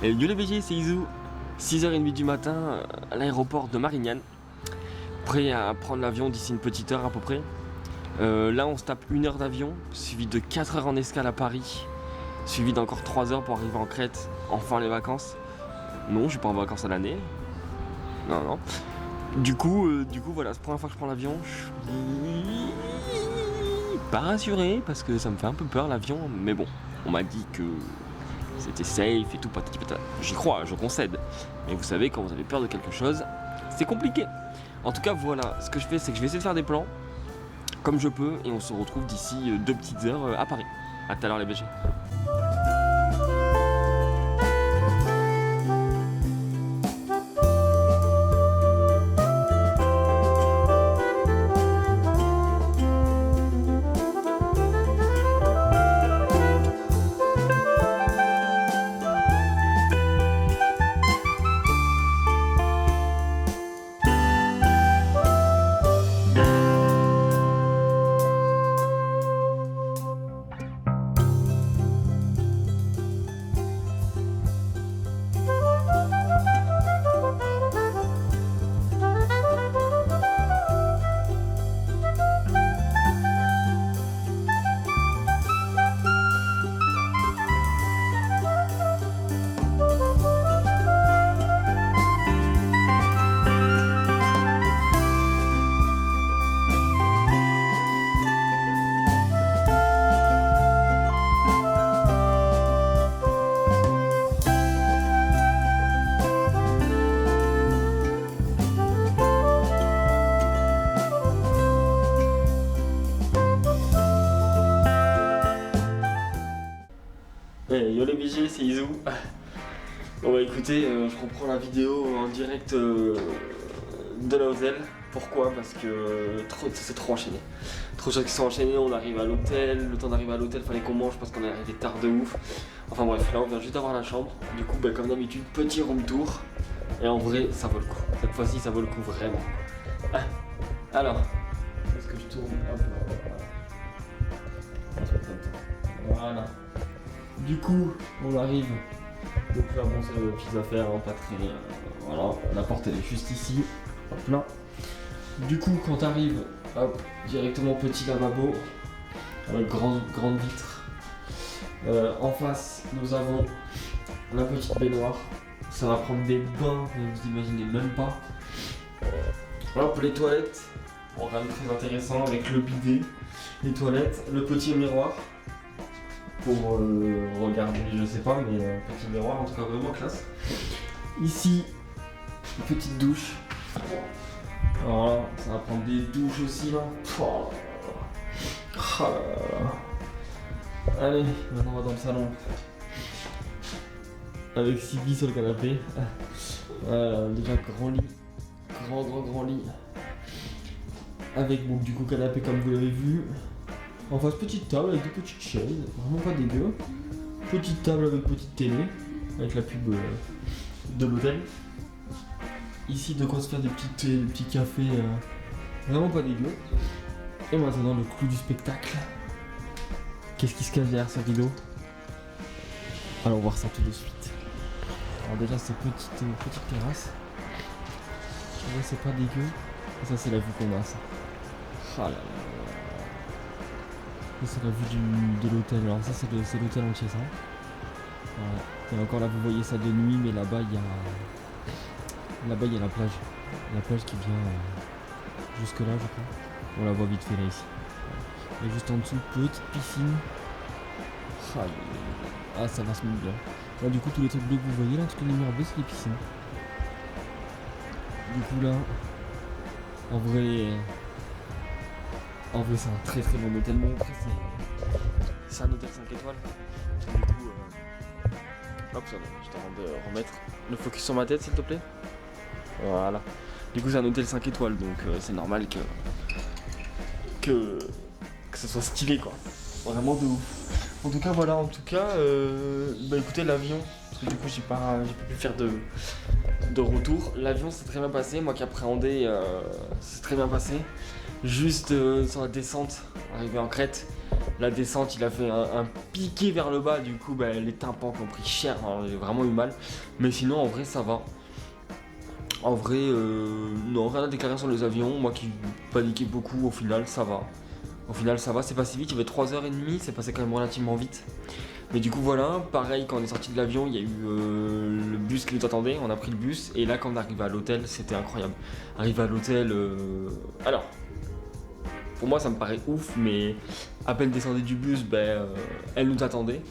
Yo les BG, c'est Izu. 6h30 du matin à l'aéroport de Marignane. Prêt à prendre l'avion d'ici une petite heure à peu près. Là on se tape 1 heure d'avion, suivi de 4 heures en escale à Paris, suivi d'encore 3 heures pour arriver en Crète, enfin les vacances. Non, je suis pas en vacances à l'année. Non. Du coup voilà, c'est la première fois que je prends l'avion. Je suis pas rassuré parce que ça me fait un peu peur l'avion, mais bon, on m'a dit que c'était safe et tout, patati patata. J'y crois, je concède. Mais vous savez, quand vous avez peur de quelque chose, c'est compliqué. En tout cas, voilà, ce que je fais, c'est que je vais essayer de faire des plans comme je peux et on se retrouve d'ici 2 petites heures à Paris. A tout à l'heure les BG. Yo les BG, c'est Izu. Bon bah écoutez, je reprends la vidéo en direct de l'hôtel. Pourquoi? Parce que c'est trop enchaîné. Trop de choses qui sont enchaînées, on arrive à l'hôtel, le temps d'arriver à l'hôtel, fallait qu'on mange parce qu'on est arrivé tard de ouf. Enfin bref, là on vient juste d'avoir la chambre. Du coup, bah, comme d'habitude, petit room tour. Et en vrai, ça vaut le coup. Cette fois-ci, ça vaut le coup vraiment. Alors, est-ce que je tourne? Hop là. Voilà. Du coup, on arrive. Donc là, bon, c'est les petites affaires, hein, pas très. Voilà, la porte elle est juste ici. Hop là. Du coup, quand t'arrives, hop, directement petit lavabo avec grande vitre. En face, nous avons la petite baignoire. Ça va prendre des bains, vous imaginez même pas. Hop, les toilettes. Bon, quand même très intéressant avec le bidet, les toilettes, le petit miroir. Pour regarder, je sais pas, mais petit miroir en tout cas vraiment classe. Ici, une petite douche. Alors là, ça va prendre des douches aussi là. Oh là là. Allez, maintenant on va dans le salon. Avec Sibi sur le canapé. Déjà grand lit. Grand lit. Avec bon, du coup canapé comme vous l'avez vu. En face, petite table avec des petites chaises, vraiment pas dégueu. Petite table avec petite télé, avec la pub de l'hôtel. Ici, de quoi se faire des petits cafés, vraiment pas dégueu. Et maintenant, le clou du spectacle. Qu'est-ce qui se cache derrière ce rideau? Allons voir ça tout de suite. Alors déjà, c'est petite terrasse. Là, c'est pas dégueu. Et ça, c'est la vue qu'on a, ça. Ah là là. C'est la vue de l'hôtel, alors ça c'est l'hôtel entier ça. Voilà. Et encore là vous voyez ça de nuit, mais là-bas il y a la plage. La plage qui vient jusque là je crois. On la voit vite fait là ici. Et juste en dessous, petite piscine. Ah ça va se mettre bien. Là du coup tous les trucs bleus que vous voyez là, toutes les lumières bleues c'est les piscines. Du coup là, en vrai c'est un très bon hôtel, mais après c'est un hôtel 5 étoiles. Du coup, hop, ça va, je t'en de remettre le focus sur ma tête s'il te plaît. Voilà. Du coup c'est un hôtel 5 étoiles, donc c'est normal que ça soit stylé quoi. Vraiment de ouf. En tout cas voilà, bah écoutez l'avion, parce que du coup j'ai pas pu faire de retour. L'avion s'est très bien passé, moi qui appréhendais, c'est très bien passé. juste sur la descente, arrivé en crête. La descente, il a fait un piqué vers le bas, du coup les tympans qui ont pris cher, hein, j'ai vraiment eu mal. Mais sinon en vrai ça va. En vrai, non, rien à déclarer sur les avions, moi qui paniquais beaucoup, au final ça va. Au final ça va, c'est passé vite, il y avait 3h30, c'est passé quand même relativement vite. Mais du coup voilà, pareil quand on est sorti de l'avion, il y a eu le bus qui nous attendait, on a pris le bus, et là quand on est arrivé à l'hôtel, c'était incroyable. Arrivé à l'hôtel, alors, pour moi ça me paraît ouf, mais à peine descendue du bus, elle nous attendait.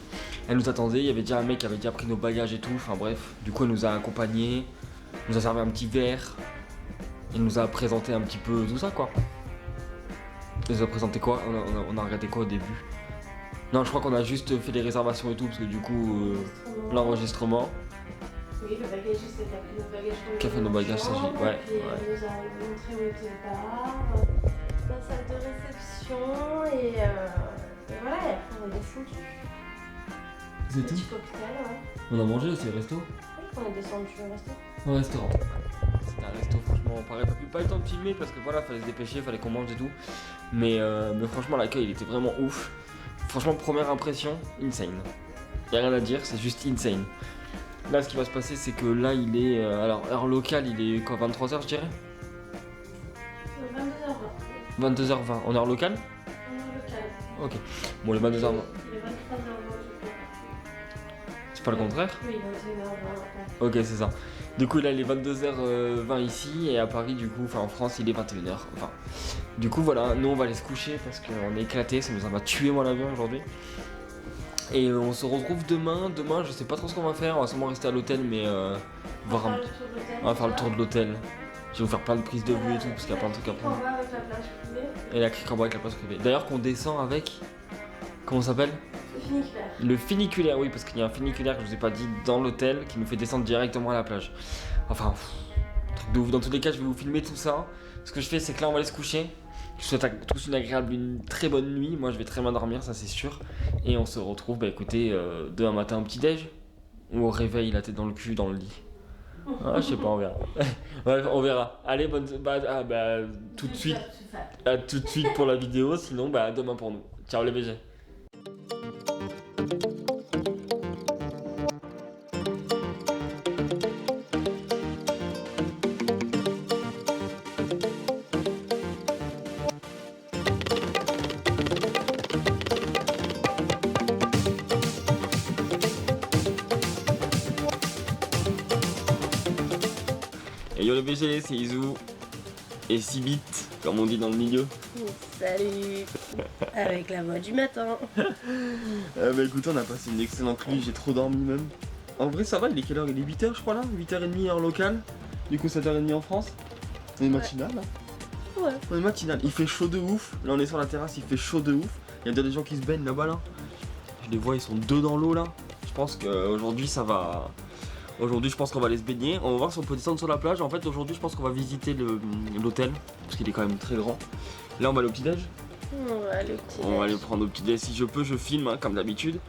Elle nous attendait, il y avait déjà un mec qui avait déjà pris nos bagages et tout, enfin bref. Du coup elle nous a accompagnés, nous a servi un petit verre, il nous a présenté un petit peu tout ça quoi. Il nous a présenté quoi, on a regardé quoi au début? Non, je crois qu'on a juste fait les réservations et tout, parce que du coup, l'enregistrement. Oui, le bagagiste a pris nos bagages. Qui a fait nos bagages, ça j'ai. Ouais. Puis elle nous a montré où était le bar, la salle de réception, et voilà, et après on est descendu. C'est tout? Petit cocktail, ouais. On a mangé aussi au resto? Oui, on est descendu au resto. Au restaurant. C'était un resto, franchement, pareil, pas eu le temps de filmer parce que voilà, fallait se dépêcher, fallait qu'on mange et tout. Mais franchement, l'accueil il était vraiment ouf. Franchement, première impression, insane. Y'a rien à dire, c'est juste insane. Là, ce qui va se passer, c'est que là, il est. Alors, heure locale, il est quoi, 23h, je dirais? 22h20. 22h20. En heure locale? En heure locale. Ok. Bon, les 22h20. Il est 23h20, je crois. C'est pas le contraire? Oui, 21h20. Ok, c'est ça. Du coup, là, il est 22h20 ici, et à Paris, du coup, enfin en France, il est 21h. Enfin, du coup, voilà, nous, on va aller se coucher parce qu'on est éclaté, ça nous a tué moi l'avion aujourd'hui. Et on se retrouve demain. Demain, je sais pas trop ce qu'on va faire, on va sûrement rester à l'hôtel, mais voir un... on va faire le tour de l'hôtel. Je vais vous faire plein de prises de vue et tout, parce qu'il y a plein de trucs à prendre. Avec la plage privée. Et la crique en bas avec la place privée. D'ailleurs, qu'on descend avec. Comment ça s'appelle? Le funiculaire. Le funiculaire, oui, parce qu'il y a un funiculaire que je vous ai pas dit dans l'hôtel qui nous fait descendre directement à la plage. Enfin, truc de ouf. Dans tous les cas, je vais vous filmer tout ça. Ce que je fais, c'est que là, on va aller se coucher. Je vous souhaite à tous une très bonne nuit. Moi, je vais très bien dormir, ça c'est sûr. Et on se retrouve, écoutez, demain matin au petit-déj. Ou au réveil, la tête dans le cul, dans le lit. Ah, je sais pas, on verra. Ouais, on verra. Allez, tout de suite. À tout de suite pour la vidéo. Sinon, à demain pour nous. Ciao les BG. Et yo les BG, c'est Izu et 6 bits, comme on dit dans le milieu. Salut. Avec la voix du matin. Écoutez, on a passé une excellente nuit, j'ai trop dormi même. En vrai ça va, il est quelle heure? Il est 8h je crois là, 8h30 heure locale. Du coup 7h30 en France. On est matinal là. Ouais. On est matinal, il fait chaud de ouf. Là on est sur la terrasse, il fait chaud de ouf. Il y a déjà des gens qui se baignent là-bas là. Je les vois, ils sont deux dans l'eau là. Je pense qu'aujourd'hui ça va... Aujourd'hui je pense qu'on va aller se baigner. On va voir si on peut descendre sur la plage. En fait aujourd'hui je pense qu'on va visiter l'hôtel. Parce qu'il est quand même très grand. Là on va aller au petit-déj. On va aller au petit-déj. On va aller prendre au petit-déj. Si je peux je filme hein, comme d'habitude.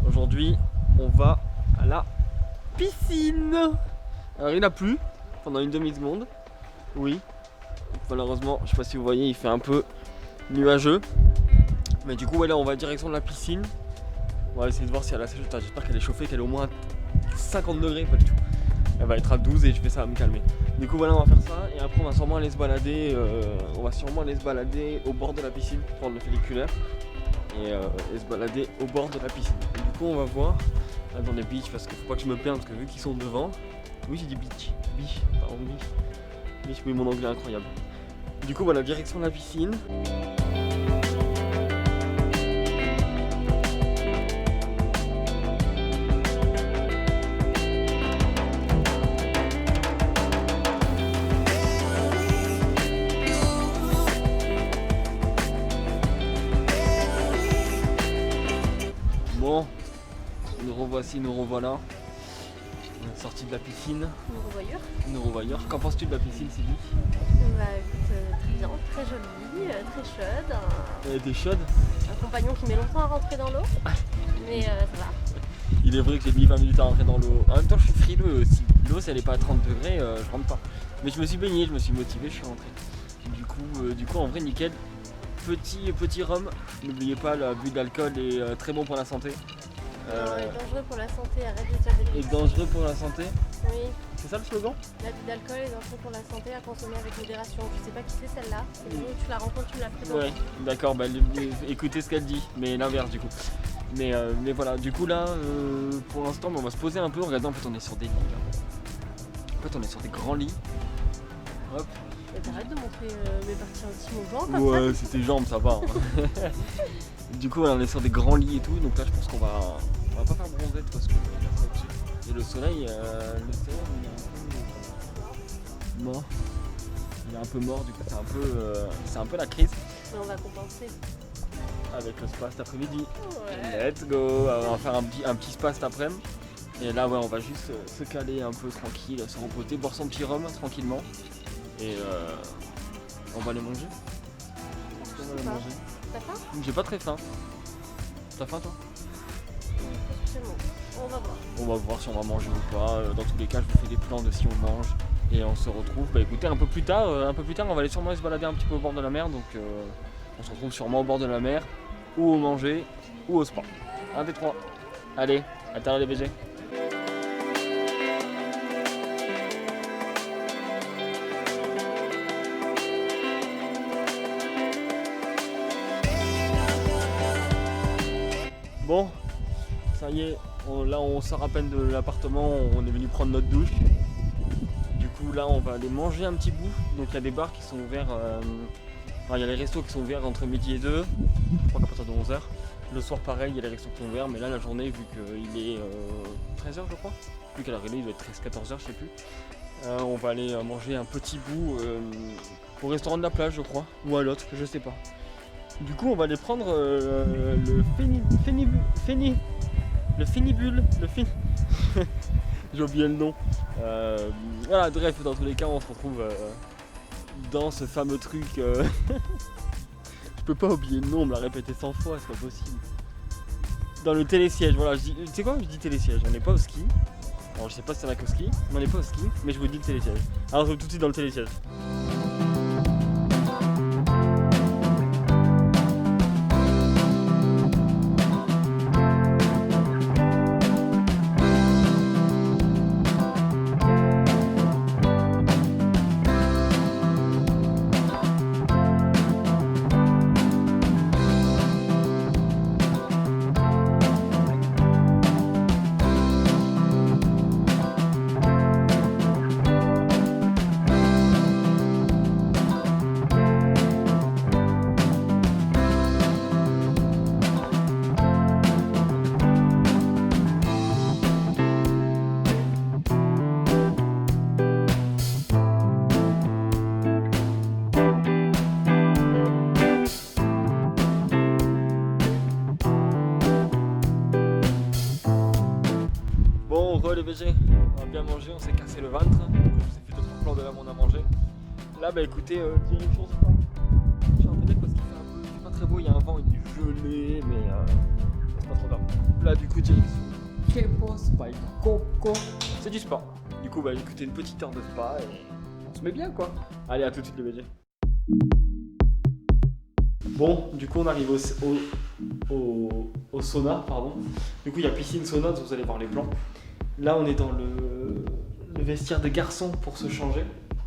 Aujourd'hui, on va à la piscine. Alors il a plu pendant une demi-seconde. Oui. Malheureusement, je sais pas si vous voyez, il fait un peu nuageux. Mais du coup, ouais, là, on va direction de la piscine. On va essayer de voir si elle a séché. J'espère qu'elle est chauffée, qu'elle est au moins 50 degrés, pas du tout. Elle va être à 12 et je fais ça à me calmer. Du coup, voilà, on va faire ça. Et après, on va sûrement aller se balader. Au bord de la piscine, prendre le funiculaire. Et se balader au bord de la piscine. Et du coup on va voir dans les beach parce qu'il faut pas que je me perde parce que vu qu'ils sont devant. Oui j'ai dit beach. Pardon beach. Beach, oui mon anglais est incroyable. Du coup voilà, direction de la piscine. ici nous revoilà. On est sorti de la piscine. Nous revoyure. Qu'en penses-tu de la piscine, Sylvie? Bah écoute, très bien, très jolie, très chaude. Elle était chaude. Un compagnon qui met longtemps à rentrer dans l'eau, mais ça va. Il est vrai que j'ai mis 20 minutes à rentrer dans l'eau. En même temps, je suis frileux aussi. L'eau, si elle est pas à 30 degrés, je rentre pas. Mais je me suis baigné, je me suis motivé, je suis rentré. Du coup en vrai, nickel. Petit rhum. N'oubliez pas, l'abus d'alcool est très bon pour la santé. Non, est dangereux pour la santé, arrête de dire des Et dangereux pour la santé. Oui. C'est ça le slogan? L'abus d'alcool est dangereux pour la santé, à consommer avec modération. Je sais pas qui c'est celle-là. Le jour où tu la rencontres, tu me la présentes. Ouais, d'accord, bah, écoutez ce qu'elle dit, mais l'inverse du coup. Mais voilà, du coup là, pour l'instant, on va se poser un peu. Regardez, en fait, on est sur des lits là. En fait, on est sur des grands lits. Hop. T'arrêtes de montrer mes parties intimes aux gens comme ça. Ouais, c'est tes jambes, ça va. Hein. Du coup, on est sur des grands lits et tout, donc là, je pense qu'on va pas faire bronzette parce que et le soleil, il est un peu mort. Il est un peu mort, du coup, c'est un peu la crise. Mais on va compenser. Avec le spa cet après-midi. Ouais. Let's go. On va faire un petit spa cet après-midi. Et là, ouais, on va juste se caler un peu tranquille, se reposer, boire son petit rhum tranquillement. Et on va les manger. Je sais pas. T'as faim? J'ai pas très faim. T'as faim toi? Forcément. On va voir. On va voir si on va manger ou pas. Dans tous les cas, je vous fais des plans de si on mange. Et on se retrouve, bah écoutez, un peu plus tard, on va aller sûrement se balader un petit peu au bord de la mer. Donc on se retrouve sûrement au bord de la mer, ou au manger, ou au spa. Un des trois. Allez, à tout à l'heure les BG. Bon, ça y est, là on sort à peine de l'appartement, on est venu prendre notre douche. Du coup là on va aller manger un petit bout. Donc il y a des bars qui sont ouverts, il y a les restos qui sont ouverts entre midi et 2, je crois qu'à partir de 11h. Le soir pareil, il y a les restos qui sont ouverts, mais là la journée vu qu'il est 13h je crois, plus qu'à la réalité il doit être 13-14h je sais plus. On va aller manger un petit bout au restaurant de la plage je crois, ou à l'autre, je sais pas. Du coup on va aller prendre le Fénibule, j'ai oublié le nom. Voilà, bref, dans tous les cas on se retrouve dans ce fameux truc. Je peux pas oublier le nom, on me l'a répété 100 fois, c'est pas possible. Dans le télésiège, voilà, tu sais quoi, je dis télésiège, on n'est pas au ski. Alors je sais pas si c'est un au ski, mais on n'est pas au ski, mais je vous dis le télésiège. Alors on se retrouve tout de suite dans le télésiège. Les BG, on a bien mangé, on s'est cassé le ventre. Je vous ai fait 2-3 plans de là où on a mangé. Là bah écoutez, direction Spa. Je suis un peu deg parce qu'il fait pas très beau, il y a un vent, il est gelé, mais c'est pas trop grave. Là du coup direction Kepos by Coco. C'est du spa. Du coup bah écoutez, une petite heure de spa et on se met bien quoi. Allez, à tout de suite les BG. Bon, du coup on arrive au sauna, pardon. Du coup il y a piscine sauna, donc vous allez voir les plans. Là on est dans le vestiaire des garçons pour se changer.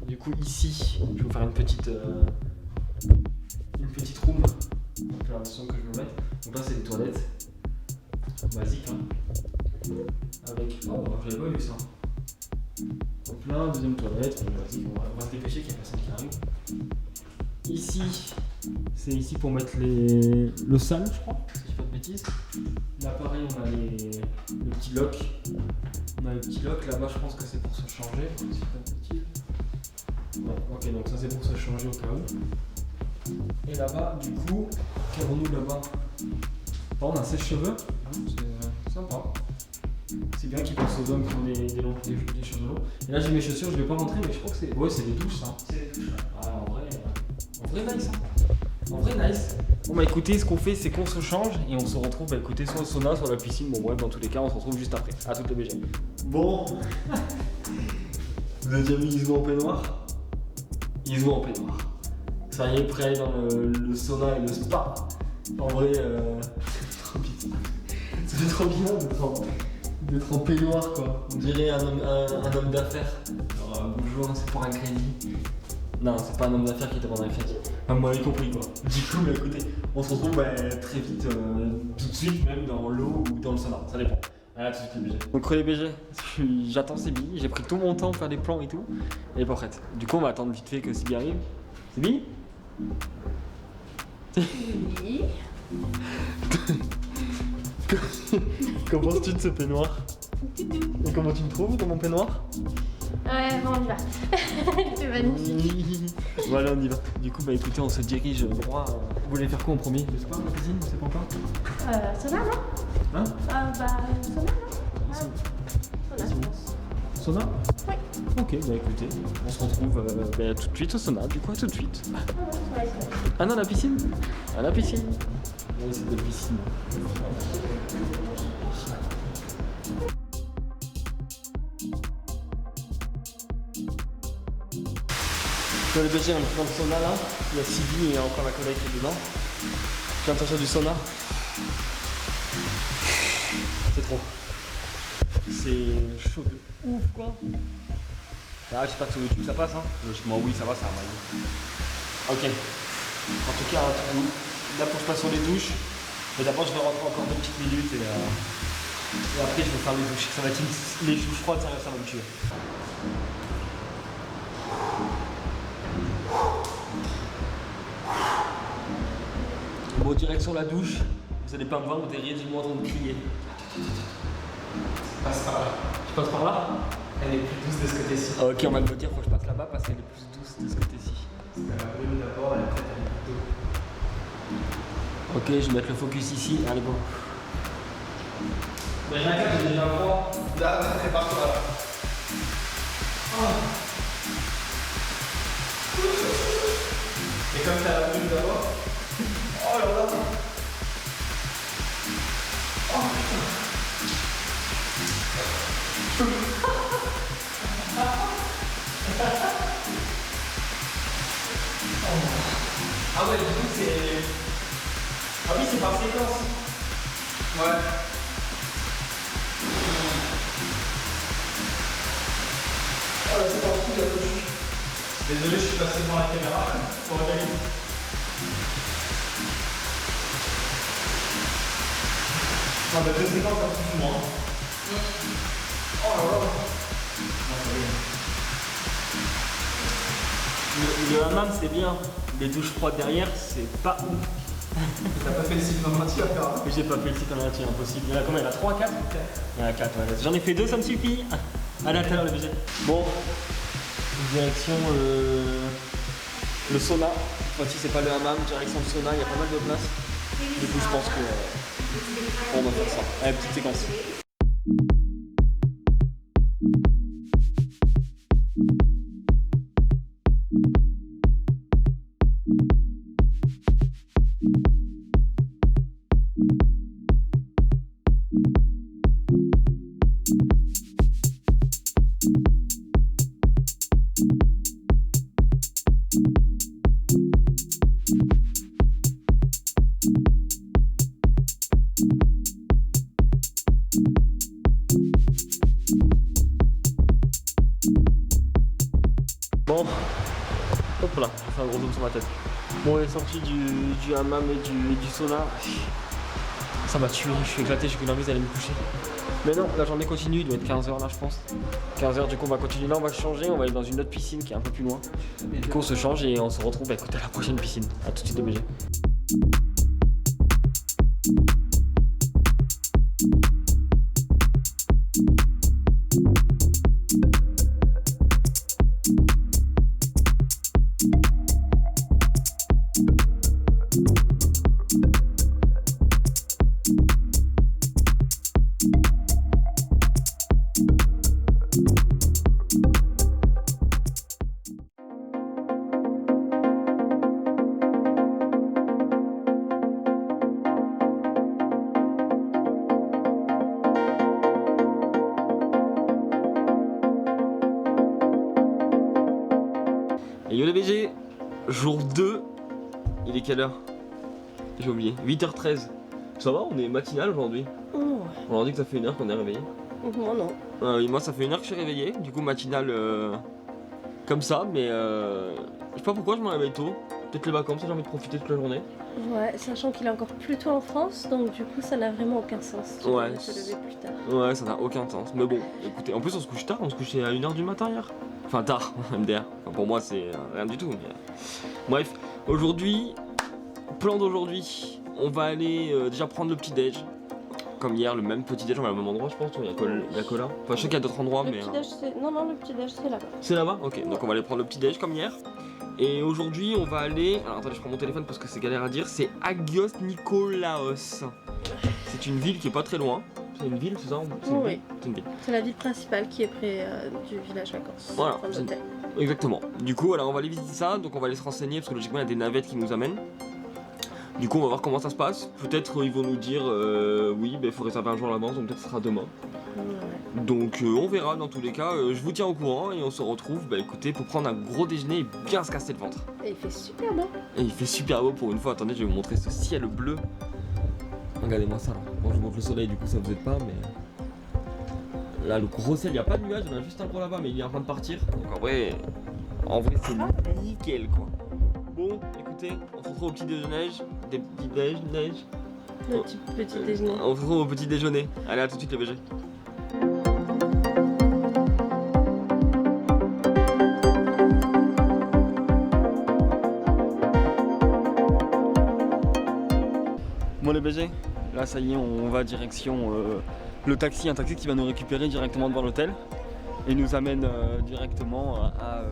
Du coup ici, je vais vous faire une petite room. Donc là, que je me mette. Donc là c'est des toilettes. Basique hein. Avec. Oh j'avais pas vu ça. Donc là, deuxième toilette, basique, on va se dépêcher qu'il n'y a personne qui arrive. Ici, c'est ici pour mettre le sale je crois, si je dis pas de bêtises. Là pareil on a le petit lock. On a le petit lock, là-bas je pense que c'est pour se changer, si je dis pas de bêtises. Ouais, ok, donc ça c'est pour se changer au cas où. Et là-bas, du coup, qu'avons-nous là-bas? On a sèche-cheveux, c'est sympa. C'est bien qu'ils pensent aux hommes qui ont des choses de l'eau. Et là j'ai mes chaussures, je vais pas rentrer mais je crois que c'est. Ouais c'est des douches ça. C'est les douches. Ah, en vrai nice. En vrai nice. Bon bah écoutez, ce qu'on fait c'est qu'on se change et on se retrouve bah écoutez soit au sauna, soit à la piscine. Bon bref dans tous les cas on se retrouve juste après. À toutes les BG. Bon. Vous avez déjà vu Iso en peignoir? Iso en peignoir. Ça y est, prêt à aller dans le sauna et le spa. En vrai, c'est trop bien d'être en peignoir quoi. On dirait un homme d'affaires. Alors bonjour, c'est pour un crédit. Non, c'est pas un homme d'affaires qui te demande un crédit. Enfin, moi j'ai compris quoi. Du coup, mais écoutez, on se retrouve très vite, tout de suite même dans l'eau ou dans le sauna, ça dépend. Voilà, tout de suite les BG. Donc les BG, j'attends Sibi, j'ai pris tout mon temps pour faire des plans et tout. Elle est pas prête. Du coup, on va attendre vite fait que Sibi arrive. Sibi? Oui. Qu'en penses-tu de ce peignoir? Et comment tu me trouves dans mon peignoir? Ouais, bon, on y va. C'est magnifique. Voilà, on y va. Du coup, bah écoutez, on se dirige droit. Vous voulez faire quoi en premier? Je sais pas, la cuisine, je sais pas encore. Sauna, non? Hein? Sauna, non? Sauna, je pense. Sauna? Oui. Ok, bah écoutez, on se retrouve tout de suite au sauna, du coup, tout de suite. Ah non, la piscine? Ah, la piscine. Oui, c'est de la piscine. Dans les BG, on est dans le sauna là. Il y a Sibi et encore la collègue qui est dedans. Je viens de sortir du sauna. C'est trop. C'est chaud de ouf quoi. Ah, j'espère que sur YouTube ça passe hein. Logiquement oui ça va, ça va. Ok. En tout cas, là faut que je passe sur les douches. Mais d'abord je vais rentrer encore 2 petites minutes et après je vais faire les douches. Ça va être les douches froides, ça va me tuer. Bon, direction la douche. Vous allez pas me voir derrière, du moins en train de crier. Passe par là. Je passe par là? Elle est plus douce de ce côté-ci. Ok, on va me dire, faut que je passe là-bas parce qu'elle est plus douce de ce côté-ci. Elle a brûlé d'abord, et après elle est plus d'eau. Ok, je vais mettre le focus ici. Allez, bon. Mais j'ai un cas, j'ai déjà froid. Là, prépare-toi là. Et comme t'as la brûlé d'abord. Oh là là. Oh putain. Ah ouais, du coup c'est... Ah oui, c'est par séquence. Ouais. Oh là, c'est pas fou, la douche. Désolé, je suis passé devant la caméra pour regarder. Non, mais 2 séquences, ça suffit moins. Oh là là. Le hammam, c'est bien. Les douches froides derrière, c'est pas ouf. T'as pas fait le cycle en entier à faire hein? Mais j'ai pas fait le site en entier, impossible. Il y en a combien? Il y en a 3, 4? Il y en a 4, ouais. J'en ai fait 2, ça me suffit. Allez, à tout à l'heure, le budget. Bon, direction le sauna. Voici, c'est pas le hammam, direction le sauna, il y a pas mal de place. Du coup, je pense que on va faire ça. Allez, petite séquence. Bon, hop là, je fais un gros zoom sur ma tête. Bon, on est sorti du hammam et du sauna. Ça m'a tué, je suis éclaté, j'ai qu'une envie d'aller me coucher. Mais non, la journée continue, il doit être 15h là je pense. 15h du coup on va continuer là, on va changer, on va aller dans une autre piscine qui est un peu plus loin. Du coup on se change et on se retrouve écoute, à la prochaine piscine. A tout de suite BG. Et yo les BG, jour 2, il est quelle heure? J'ai oublié, 8h13. Ça va, on est matinal aujourd'hui. On leur dit que ça fait 1 heure qu'on est réveillé. Moi non. Oui, moi ça fait 1 heure que je suis réveillé, du coup matinal comme ça, mais je sais pas pourquoi je me réveille tôt. Peut-être les vacances, j'ai envie de profiter toute la journée. Ouais, sachant qu'il est encore plus tôt en France, donc du coup ça n'a vraiment aucun sens. Tu Ouais. devrais te lever plus tard. Ouais, ça n'a aucun sens. Mais bon, écoutez, en plus on se couche tard, on se couchait à 1h du matin hier. Enfin tard, MDR. Enfin, pour moi c'est rien du tout. Mais... Bref, aujourd'hui, plan d'aujourd'hui, on va aller déjà prendre le petit déj. Comme hier, le même petit déj, on va au même endroit je pense, il y a que là. Enfin je sais qu'il y a d'autres endroits Le mais... petit déj, c'est... Non, le petit déj c'est là-bas. C'est là-bas? Ok, donc on va aller prendre le petit déj comme hier. Et aujourd'hui on va aller... Alors attendez, je prends mon téléphone parce que c'est galère à dire. C'est Agios Nikolaos. C'est une ville qui est pas très loin. C'est une ville, c'est ça? C'est une Oui. ville. C'est une ville. C'est la ville principale qui est près du village vacances. Voilà, Enfin, de c'est- l'hôtel. Exactement. Du coup, alors on va aller visiter ça, donc on va aller se renseigner parce que logiquement il y a des navettes qui nous amènent. Du coup, on va voir comment ça se passe. Peut-être ils vont nous dire oui, il faut réserver un jour à l'avance, donc peut-être ce sera demain. Ouais. Donc on verra dans tous les cas. Je vous tiens au courant et on se retrouve, écoutez, pour prendre un gros déjeuner et bien se casser le ventre. Et il fait super beau. Et il fait super beau pour une fois. Attendez, je vais vous montrer ce ciel bleu. Regardez-moi ça là. Bon, je vous montre le soleil, du coup ça vous aide pas, mais. Là, le gros ciel, il n'y a pas de nuage, il y en a juste un gros là-bas, mais il est en train de partir. Donc en vrai c'est nickel quoi. Bon, écoutez, on se retrouve au petit déjeuner. Des petits déjeuners. Le petit déjeuner. On se retrouve au petit déjeuner. Allez, à tout de suite les BG. Bon les BG, là ça y est, on va direction le taxi, un taxi qui va nous récupérer directement devant l'hôtel et nous amène directement à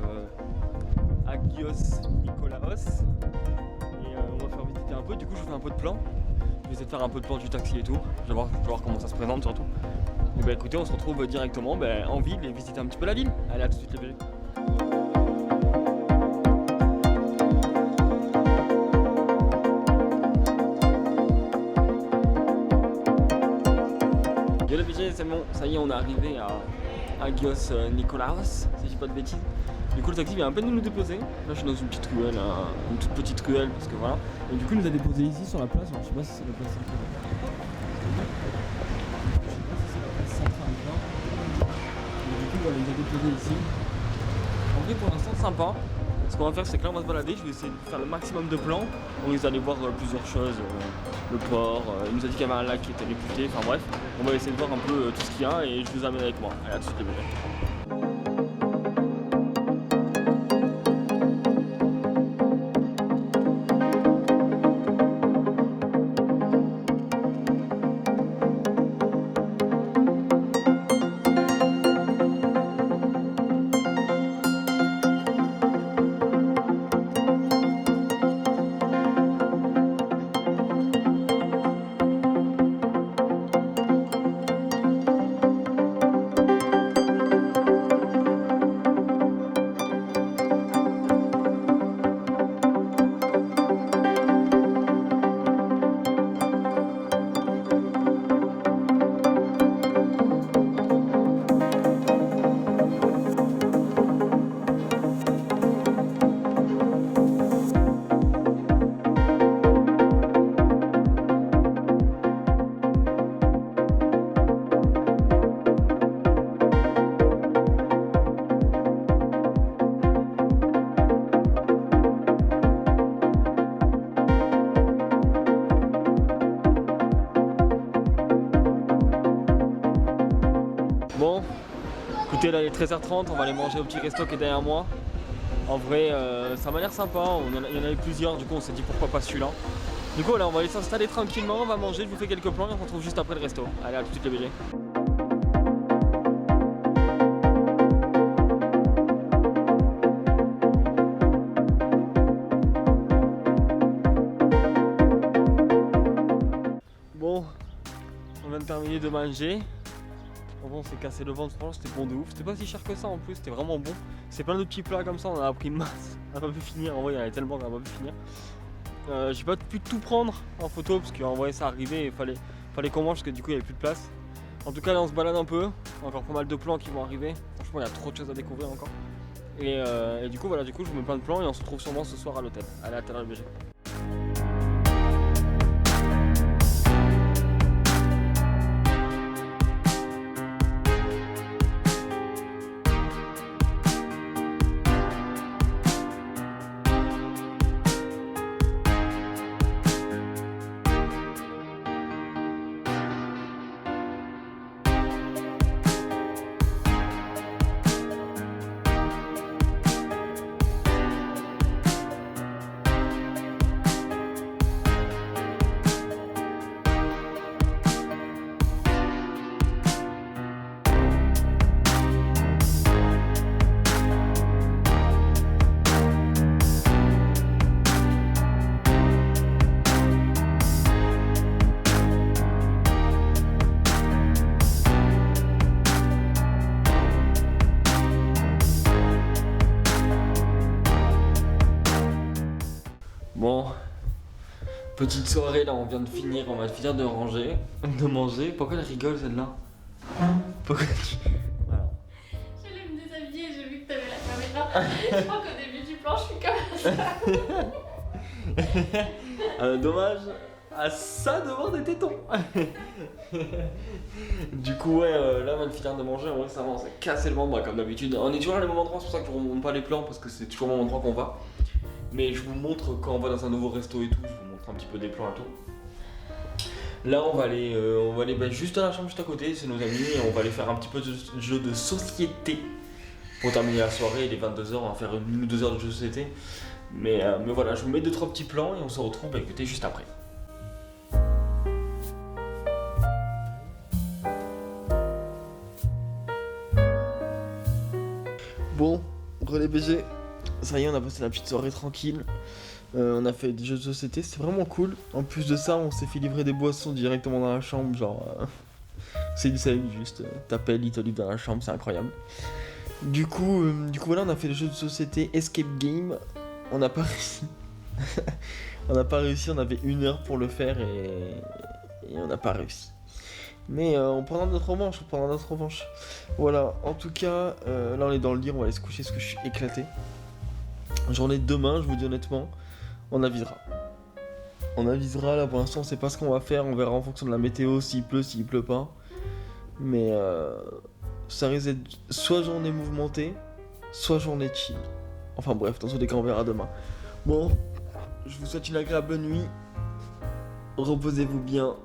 Agios Nikolaos. Et on va faire visiter un peu, du coup je fais un peu de plan. Je vais essayer de faire un peu de plan du taxi et tout. Je vais voir comment ça se présente surtout. Et écoutez, on se retrouve directement en ville et visiter un petit peu la ville. Allez, à tout de suite les BG. Yo les BG, c'est bon, ça y est, on est arrivé à Agios Nikolaos, si je dis pas de bêtises. Du coup le taxi vient à peine de nous déposer. Là je suis dans une petite ruelle, une toute petite ruelle parce que voilà. Et du coup il nous a déposé ici sur la place, alors, je sais pas si c'est la place centrale. Je sais pas si c'est la place centrale là. Mais du coup voilà, il nous a déposé ici. En vrai pour l'instant sympa. Ce qu'on va faire c'est que là on va se balader, je vais essayer de faire le maximum de plans. On risque d'aller voir plusieurs choses, le port, il nous a dit qu'il y avait un lac qui était réputé, enfin bref. On va essayer de voir un peu tout ce qu'il y a et je vous amène avec moi. Allez, à tout de suite les BG. Bon, écoutez là il est 13h30, on va aller manger au petit resto qui est derrière moi. En vrai ça m'a l'air sympa, il y en avait plusieurs, du coup on s'est dit pourquoi pas celui-là. Du coup là on va aller s'installer tranquillement, on va manger, je vous fais quelques plans et on se retrouve juste après le resto. Allez, à tout de suite les BG. Bon, on vient de terminer de manger. Bon, on s'est cassé le ventre, franchement c'était bon de ouf. C'était pas si cher que ça en plus, c'était vraiment bon. C'est plein de petits plats comme ça, on en a pris une masse. On n'a pas pu finir, en vrai il y en avait tellement qu'on n'a pas pu finir. J'ai pas pu tout prendre en photo parce qu'en vrai ça arrivait et fallait qu'on mange parce que du coup il n'y avait plus de place. En tout cas là on se balade un peu, encore pas mal de plans qui vont arriver. Franchement il y a trop de choses à découvrir encore. Et du coup voilà, du coup je vous mets plein de plans et on se retrouve sûrement ce soir à l'hôtel. Allez, à tout à l'heure, BG. Bon, petite soirée là, on vient de finir, on va finir de ranger, de manger. Pourquoi elle rigole celle-là? Pourquoi tu... Voilà. J'allais me déshabiller, j'ai vu que t'avais la caméra. Je crois qu'au début du plan, je suis comme ça. Dommage, à ça devant des tétons. Du coup ouais, là on vient de finir de manger, en vrai ça va, on s'est cassé le ventre comme d'habitude. On est toujours à les mêmes endroits, c'est pour ça que je ne remonte pas les plans parce que c'est toujours au même endroit qu'on va. Mais je vous montre quand on va dans un nouveau resto et tout, je vous montre un petit peu des plans et tout. Là on va aller juste à la chambre juste à côté, c'est nos amis, et on va aller faire un petit peu de jeu de société. Pour terminer la soirée, il est 22h, on va faire 1 ou 2 heures de jeu de société. Mais voilà, je vous mets 2-3 petits plans et on se retrouve bah, écoutez, juste après. Bon, relais BG. Ça y est, on a passé la petite soirée tranquille. On a fait des jeux de société, c'était vraiment cool. En plus de ça, on s'est fait livrer des boissons directement dans la chambre. Genre, c'est du sel, juste t'appelles, ils te livrent dans la chambre, c'est incroyable. Du coup, voilà, on a fait des jeux de société Escape Game. On n'a pas réussi. On n'a pas réussi, on avait 1 heure pour le faire et on n'a pas réussi. Mais on prendra notre revanche, Voilà, en tout cas, là on est dans le lit, on va aller se coucher parce que je suis éclaté. Journée de demain, je vous dis honnêtement, on avisera. On avisera, là pour l'instant on sait pas ce qu'on va faire, on verra en fonction de la météo, s'il pleut pas. Mais ça risque d'être soit journée mouvementée, soit journée chill. Enfin bref, dans tous les cas on verra demain. Bon, je vous souhaite une agréable nuit. Reposez-vous bien.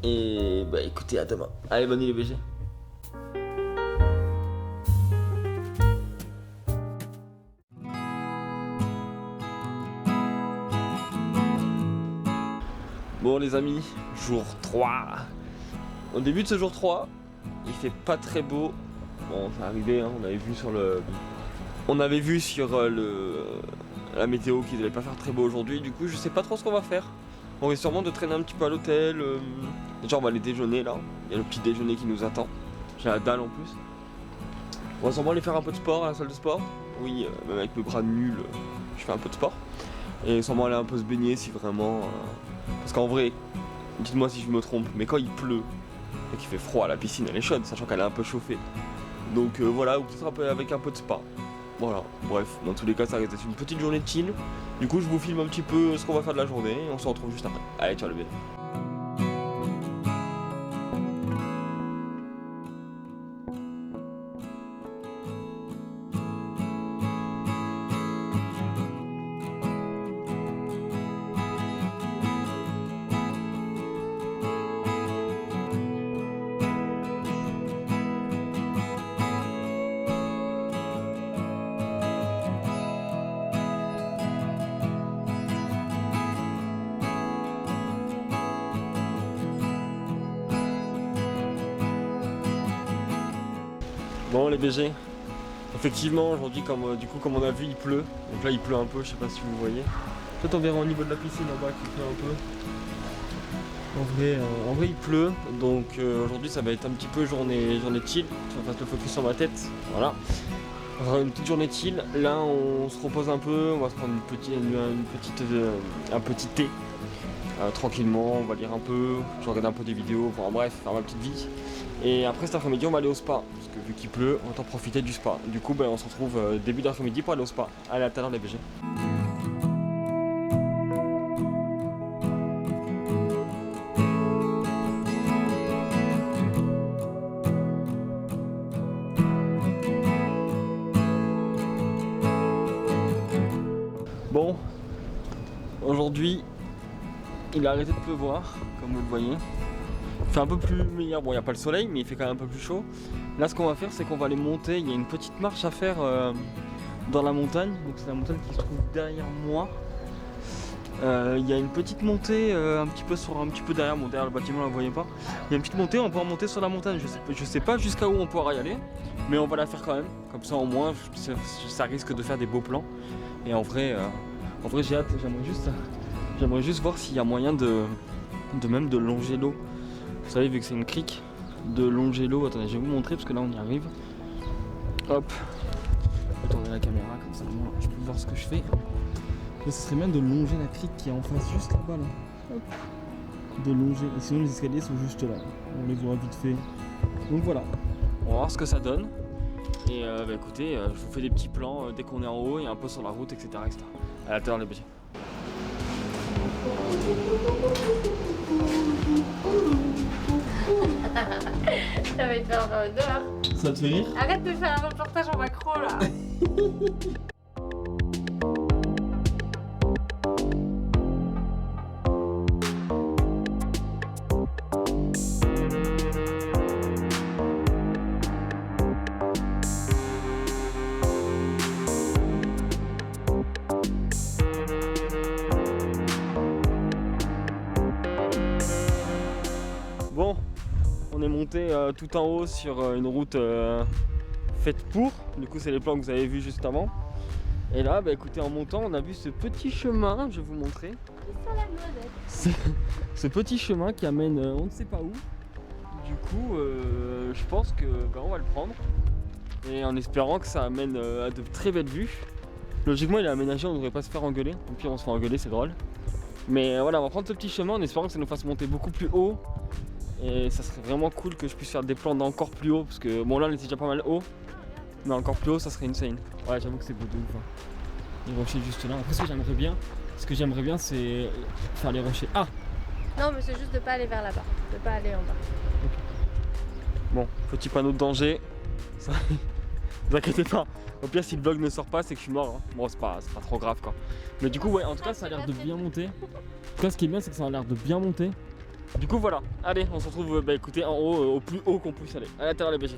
Et bah écoutez, à demain. Allez, bonne nuit les BG. Bon les amis, jour 3. Au début de ce jour 3, il fait pas très beau. Bon, c'est arrivé, hein, on avait vu sur la météo qu'il devait pas faire très beau aujourd'hui. Du coup, je sais pas trop ce qu'on va faire. On risque sûrement de traîner un petit peu à l'hôtel. Déjà, on va aller déjeuner là. Il y a le petit déjeuner qui nous attend. J'ai la dalle en plus. On va sûrement aller faire un peu de sport à la salle de sport. Oui, même avec mes bras nuls, je fais un peu de sport. Et sûrement aller un peu se baigner si vraiment... Parce qu'en vrai, dites-moi si je me trompe, mais quand il pleut et qu'il fait froid, la piscine elle est chaude, sachant qu'elle est un peu chauffée. Donc voilà, ou peut-être avec un peu de spa. Voilà, bref, dans tous les cas ça risque d'être une petite journée de chill. Du coup je vous filme un petit peu ce qu'on va faire de la journée et on se retrouve juste après. Allez, ciao le bébé. Bon les BG, effectivement aujourd'hui comme on a vu il pleut, donc là il pleut un peu, je sais pas si vous voyez. Peut-être on verra au niveau de la piscine en bas qu'il pleut un peu. En vrai il pleut, donc aujourd'hui ça va être un petit peu journée chill, je vais faire le focus sur ma tête, voilà. On va faire une petite journée chill, là on se repose un peu, on va se prendre un petit thé. Tranquillement, on va lire un peu, je regarde un peu des vidéos, enfin bref, faire ma petite vie. Et après cet après-midi on va aller au spa, parce que vu qu'il pleut, autant profiter du spa. Du coup on se retrouve début d'après-midi pour aller au spa. Allez, à tout à l'heure les BG. Bon, aujourd'hui il a arrêté de pleuvoir, comme vous le voyez. Il fait un peu plus meilleur, bon il n'y a pas le soleil mais il fait quand même un peu plus chaud. Là ce qu'on va faire c'est qu'on va aller monter, il y a une petite marche à faire dans la montagne. Donc c'est la montagne qui se trouve derrière moi. Il y a une petite montée un petit peu derrière, bon derrière le bâtiment là vous voyez pas. Il y a une petite montée, on pourra monter sur la montagne, je sais pas jusqu'à où on pourra y aller. Mais on va la faire quand même, comme ça au moins ça risque de faire des beaux plans. Et en vrai j'ai hâte, j'aimerais juste voir s'il y a moyen de même de longer l'eau. Vous savez, vu que c'est une crique, de longer l'eau. Attendez, je vais vous montrer parce que là on y arrive. Hop, je vais tourner la caméra comme ça, moi je peux voir ce que je fais. Mais ce serait bien de longer la crique qui est en face, juste là-bas là. Hop. De longer, et sinon les escaliers sont juste là. On les voit vite fait. Donc voilà, on va voir ce que ça donne. Et écoutez, je vous fais des petits plans dès qu'on est en haut et un peu sur la route, etc. etc. À tout à l'heure les BG. Ça va te faire dehors. Ça te fait rire? Arrête de faire un reportage en macro là. Bon, on est monté tout en haut sur une route faite pour. Du coup, c'est les plans que vous avez vus juste avant. Et là, écoutez, en montant, on a vu ce petit chemin, je vais vous montrer. Ce petit chemin qui amène on ne sait pas où. Du coup, je pense que on va le prendre. Et en espérant que ça amène à de très belles vues. Logiquement, il est aménagé, on ne devrait pas se faire engueuler. Au pire, on se fait engueuler, c'est drôle. Mais voilà, on va prendre ce petit chemin en espérant que ça nous fasse monter beaucoup plus haut. Et ça serait vraiment cool que je puisse faire des plans d'encore plus haut. Parce que bon, là, on était déjà pas mal haut. Mais encore plus haut, ça serait insane. Ouais, j'avoue que c'est beau de ouf. Hein. Les rochers juste là. Après, ce que j'aimerais bien, c'est faire les rochers. Ah! Non, mais c'est juste de pas aller vers là-bas. De pas aller en bas. Okay. Bon, petit panneau de danger. Ça... Ne vous inquiétez pas. Au pire, si le vlog ne sort pas, c'est que je suis mort. Hein. Bon, c'est pas trop grave quoi. Mais du coup, ouais, en tout cas, ça a l'air de bien monter. En tout cas, ce qui est bien, c'est que ça a l'air de bien monter. Du coup, voilà. Allez, on se retrouve écoutez, en haut, au plus haut qu'on puisse aller. À l'intérieur, les BG.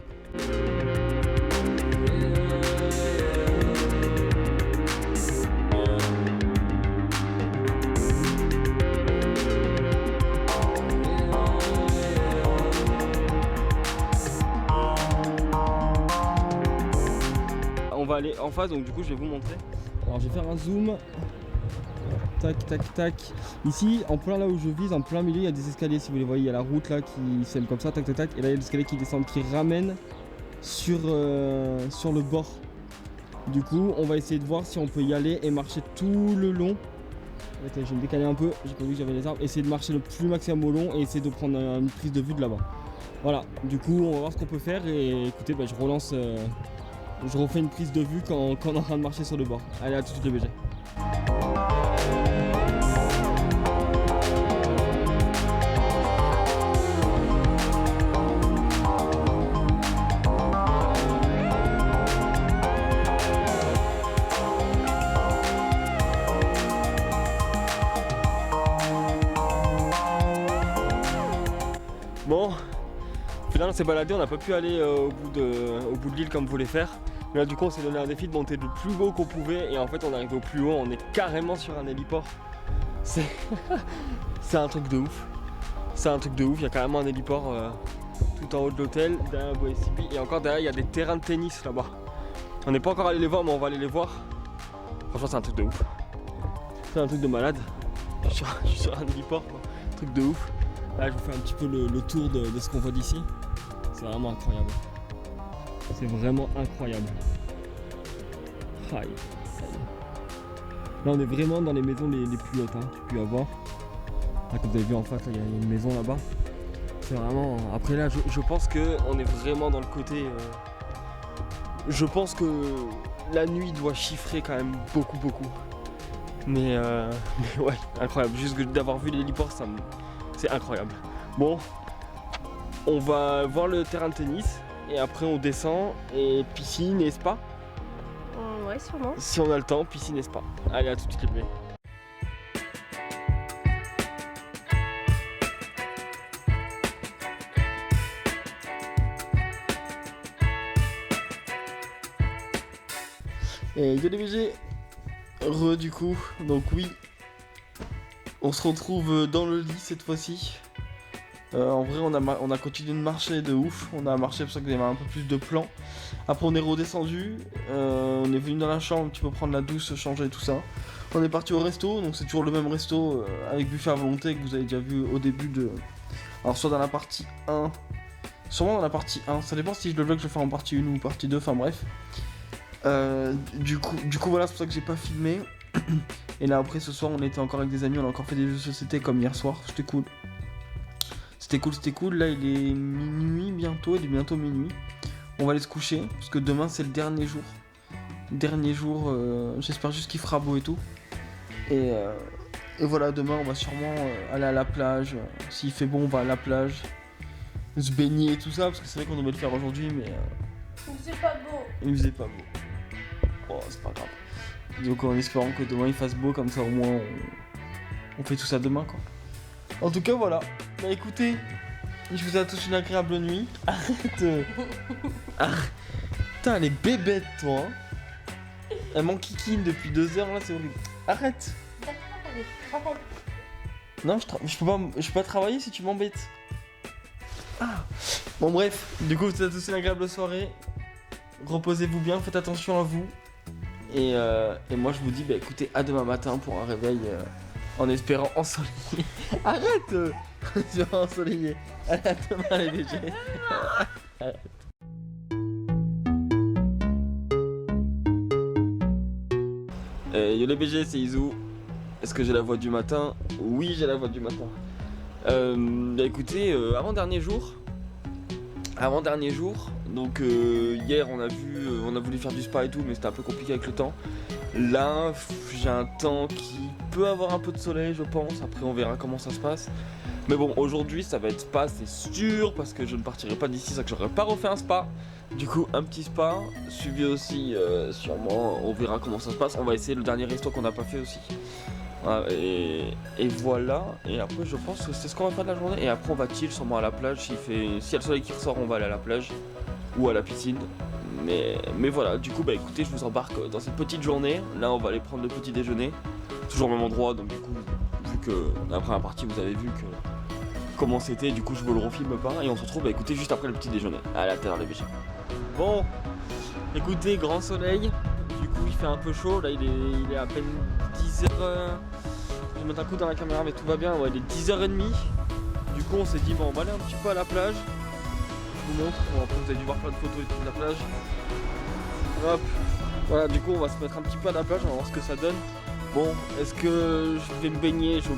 On va aller en face, donc du coup je vais vous montrer. Alors je vais faire un zoom. Tac tac tac. Ici en plein là où je vise, en plein milieu il y a des escaliers, si vous les voyez, il y a la route là qui scelle comme ça, tac tac tac. Et là il y a l'escalier qui descend, qui ramène sur le bord. Du coup on va essayer de voir si on peut y aller et marcher tout le long. Attends, je vais me décaler un peu, j'ai pas vu que j'avais les arbres. Essayer de marcher le plus maximum au long et essayer de prendre une prise de vue de là-bas. Voilà, du coup on va voir ce qu'on peut faire et écoutez, je relance... Je refais une prise de vue quand on est en train de marcher sur le bord. Allez, à tout de suite les BG. Bon, finalement on s'est baladé, on n'a pas pu aller au bout de l'île comme vous voulez faire. Mais là du coup on s'est donné un défi de monter le plus haut qu'on pouvait et en fait on est arrivé au plus haut, on est carrément sur un héliport. C'est un truc de ouf. C'est un truc de ouf, il y a carrément un héliport tout en haut de l'hôtel, derrière BoSCP et encore derrière il y a des terrains de tennis là-bas. On n'est pas encore allé les voir mais on va aller les voir. Franchement c'est un truc de ouf. C'est un truc de malade. Je suis sur un héliport, quoi. Un truc de ouf. Là je vous fais un petit peu le tour de ce qu'on voit d'ici. C'est vraiment incroyable. C'est vraiment incroyable. Aïe. Là on est vraiment dans les maisons les plus hautes hein, qu'il peut y avoir. Là, comme vous avez vu en face, il y a une maison là-bas. c'est vraiment... Après là, je pense qu'on est vraiment dans le côté... Je pense que la nuit doit chiffrer quand même beaucoup. Mais ouais, incroyable. Juste d'avoir vu l'héliport, c'est incroyable. Bon, on va voir le terrain de tennis et après on descend et piscine et spa. Ouais, sûrement. Si on a le temps, piscine et spa. Allez, à tout de suite les bébés. Et yo les BG, du coup, donc oui, on se retrouve dans le lit cette fois-ci. En vrai on a continué de marcher de ouf, on a marché pour ça qu'il y avait un peu plus de plan. Après on est redescendu, on est venu dans la chambre un petit peu prendre la douche, se changer et tout ça. On est parti au resto, donc c'est toujours le même resto avec buffet à volonté que vous avez déjà vu au début de... Alors soit dans la partie 1, sûrement dans la partie 1, ça dépend si je le vlog je le fais en partie 1 ou partie 2, enfin bref. Du coup voilà, c'est pour ça que j'ai pas filmé. Et là après ce soir on était encore avec des amis, on a encore fait des jeux de société comme hier soir, c'était cool. C'était cool, là il est minuit bientôt, il est bientôt minuit. On va aller se coucher, parce que demain c'est le dernier jour. J'espère juste qu'il fera beau et tout. Et voilà, demain on va sûrement aller à la plage. S'il fait bon on va à la plage, se baigner et tout ça, parce que c'est vrai qu'on devait le faire aujourd'hui mais... Il faisait pas beau. Il faisait pas beau. Oh, c'est pas grave. Donc en espérant que demain il fasse beau, comme ça au moins on fait tout ça demain quoi. En tout cas voilà. Bah écoutez, je vous souhaite tous une agréable nuit. Arrête. Arrête. Putain, elle est bébête toi. Elle m'enquiquine depuis 2 heures là, c'est horrible. Arrête. D'accord, allez, Non, je peux pas travailler si tu m'embêtes. Ah. Bon bref, du coup, je vous souhaite tous une agréable soirée. Reposez-vous bien, faites attention à vous. Et moi je vous dis, bah écoutez, à demain matin pour un réveil en espérant ensoleillé. Arrête. Espérant ensoleillé. Allez, à demain les BG. Arrête. Yo les BG, c'est Izu. Est-ce que j'ai la voix du matin? Oui, j'ai la voix du matin. Bah écoutez, avant-dernier jour, donc hier on a voulu faire du spa et tout, mais c'était un peu compliqué avec le temps. Là, j'ai un temps qui peut avoir un peu de soleil, je pense. Après, on verra comment ça se passe. Mais bon, aujourd'hui, ça va être spa, c'est sûr, parce que je ne partirai pas d'ici, ça que j'aurais pas refait un spa. Du coup, un petit spa, suivi aussi, sûrement, on verra comment ça se passe. On va essayer le dernier resto qu'on n'a pas fait aussi. Et voilà, et après je pense que c'est ce qu'on va faire de la journée. Et après on va chill sûrement à la plage, s'il y a le soleil qui ressort on va aller à la plage ou à la piscine. Mais voilà, du coup bah écoutez, je vous embarque dans cette petite journée. Là on va aller prendre le petit déjeuner, toujours au même endroit, donc du coup vu que la première partie vous avez vu que comment c'était, du coup je vous le refilme pas. Et on se retrouve bah écoutez juste après le petit déjeuner. Allez, à tout à l'heure les BG. Bon, écoutez, grand soleil. Du coup il fait un peu chaud, là il est à peine 10h. Je vais mettre un coup dans la caméra mais tout va bien, ouais, il est 10h30. Du coup on s'est dit bon on va aller un petit peu à la plage. Je vous montre, bon, après vous avez dû voir plein de photos et tout de la plage. Hop, voilà, du coup on va se mettre un petit peu à la plage, on va voir ce que ça donne. Bon, est-ce que je vais me baigner? Je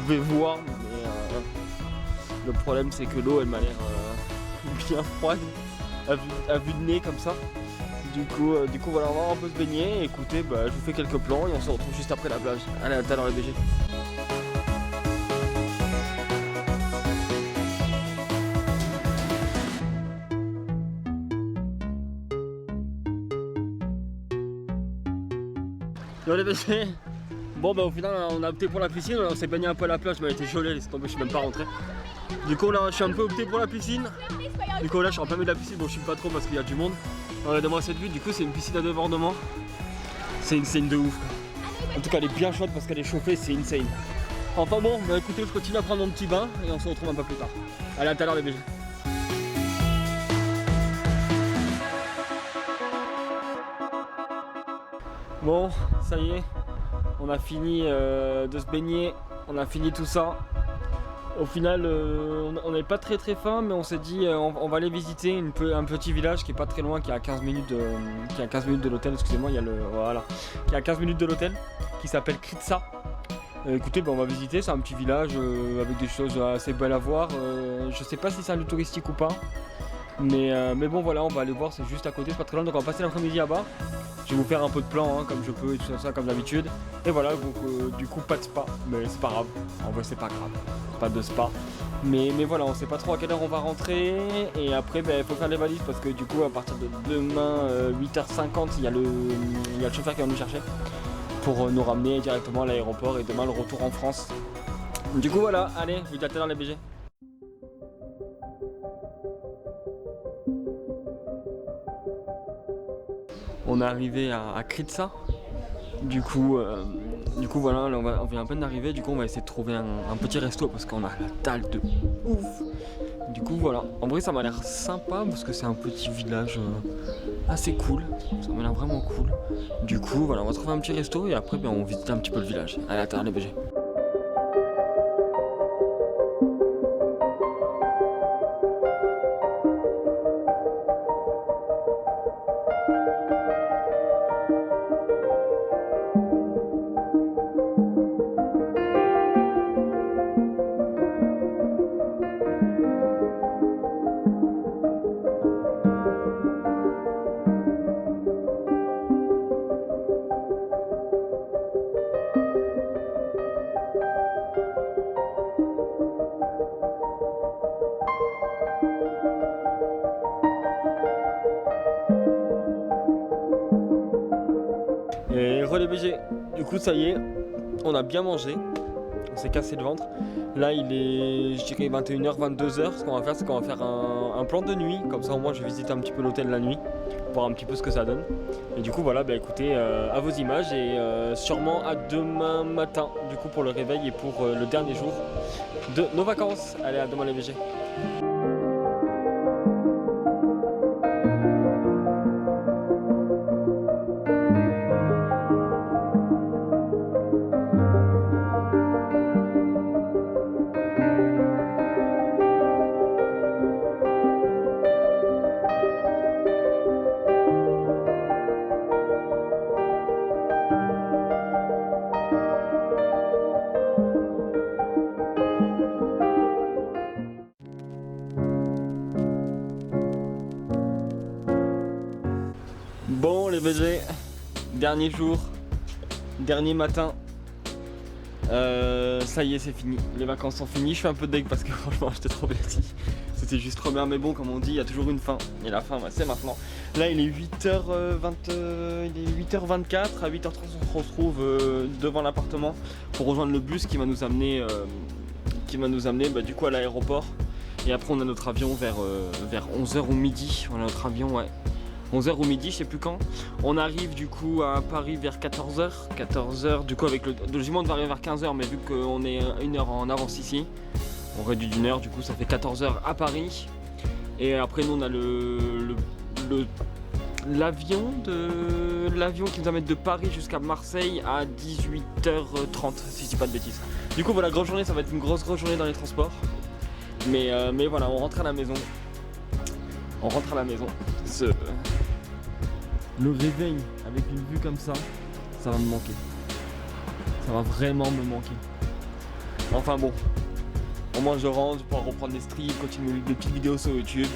vais voir, mais le problème c'est que l'eau elle m'a l'air bien froide à vue de nez comme ça. Du coup voilà, on va un peu se baigner. Écoutez, bah, je vous fais quelques plans et on se retrouve juste après la plage. Allez, à tout à l'heure les BG. Yo les BG. Bon bah au final on a opté pour la piscine, on s'est baigné un peu à la plage mais elle était gelée, laissez tomber, je suis même pas rentré. Du coup là je suis un peu opté pour la piscine. Du coup là je suis en plein milieu de la piscine, bon je suis pas trop parce qu'il y a du monde. Regardez-moi cette vue, du coup c'est une piscine à débordement. C'est insane de ouf. En tout cas elle est bien chaude parce qu'elle est chauffée, c'est insane. Enfin bon, bah écoutez, je continue à prendre mon petit bain et on se retrouve un peu plus tard. Allez, à tout à l'heure les BG. Bon, ça y est, on a fini de se baigner, on a fini tout ça. Au final, on n'avait pas très faim, mais on s'est dit on va aller visiter un petit village qui est pas très loin, qui est à 15 minutes de l'hôtel, excusez-moi, il y a le voilà, qui est à 15 minutes de l'hôtel, qui s'appelle Kritsa. Écoutez, on va visiter, c'est un petit village avec des choses assez belles à voir. Je sais pas si c'est un lieu touristique ou pas. Mais bon voilà, on va aller voir, c'est juste à côté, c'est pas très loin, donc on va passer l'après-midi là-bas. Je vais vous faire un peu de plan comme je peux et tout ça comme d'habitude. Et voilà, donc du coup pas de spa, mais c'est pas grave. En vrai c'est pas grave, pas de spa. Mais voilà, on sait pas trop à quelle heure on va rentrer. Et après il faut faire les valises parce que du coup à partir de demain 8h50, il y a le chauffeur qui va nous chercher pour nous ramener directement à l'aéroport et demain le retour en France. Du coup voilà, allez, je vous dis à tout à l'heure les BG. On est arrivé à Kritsa. Du coup voilà, là, on vient à peine d'arriver. Du coup on va essayer de trouver un petit resto parce qu'on a la dalle de ouf. Du coup voilà, en vrai ça m'a l'air sympa parce que c'est un petit village assez cool. Ça m'a l'air vraiment cool. Du coup voilà, on va trouver un petit resto et après on visite un petit peu le village. Allez, à l'intérieur les BG. Et re les BG, du coup ça y est, on a bien mangé, on s'est cassé le ventre. Là il est, je dirais 21h, 22h, ce qu'on va faire c'est qu'on va faire un plan de nuit, comme ça au moins je vais visiter un petit peu l'hôtel la nuit, voir un petit peu ce que ça donne. Et du coup voilà, écoutez, à vos images et sûrement à demain matin, du coup pour le réveil et pour le dernier jour de nos vacances. Allez, à demain les BG. Bon les BG, dernier jour, dernier matin, ça y est c'est fini, les vacances sont finies, je suis un peu deg parce que franchement j'étais trop blessé, c'était juste trop bien, mais bon comme on dit il y a toujours une fin, et la fin c'est maintenant. Là il est 8h24, à 8h30 on se retrouve devant l'appartement pour rejoindre le bus qui va nous amener, du coup à l'aéroport, et après on a notre avion vers 11h ou midi, on a notre avion 11h ou midi, je sais plus quand. On arrive du coup à Paris vers 14h. Du coup avec logiquement on devait arriver vers 15h, mais vu qu'on est une heure en avance ici, on réduit d'une heure, du coup ça fait 14h à Paris. Et après nous on a l'avion qui nous amène de Paris jusqu'à Marseille à 18h30 si je dis pas de bêtises. Du coup voilà, grosse journée, ça va être une grosse journée dans les transports. Mais voilà, on rentre à la maison. Le réveil avec une vue comme ça, ça va me manquer. Ça va vraiment me manquer. Enfin bon, au moins je rentre, je pourrai reprendre des streams, continuer des petites vidéos sur YouTube,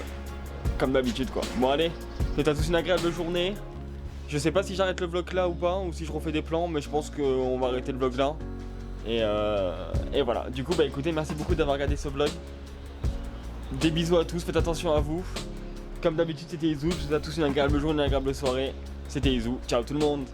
comme d'habitude quoi. Bon allez, je vous souhaite à tous une agréable journée. Je sais pas si j'arrête le vlog là ou pas, ou si je refais des plans, mais je pense qu'on va arrêter le vlog là. Et voilà, du coup écoutez, merci beaucoup d'avoir regardé ce vlog. Des bisous à tous, faites attention à vous. Comme d'habitude c'était Izu, je vous souhaite à tous une agréable journée, une agréable soirée. C'était Izu, ciao tout le monde.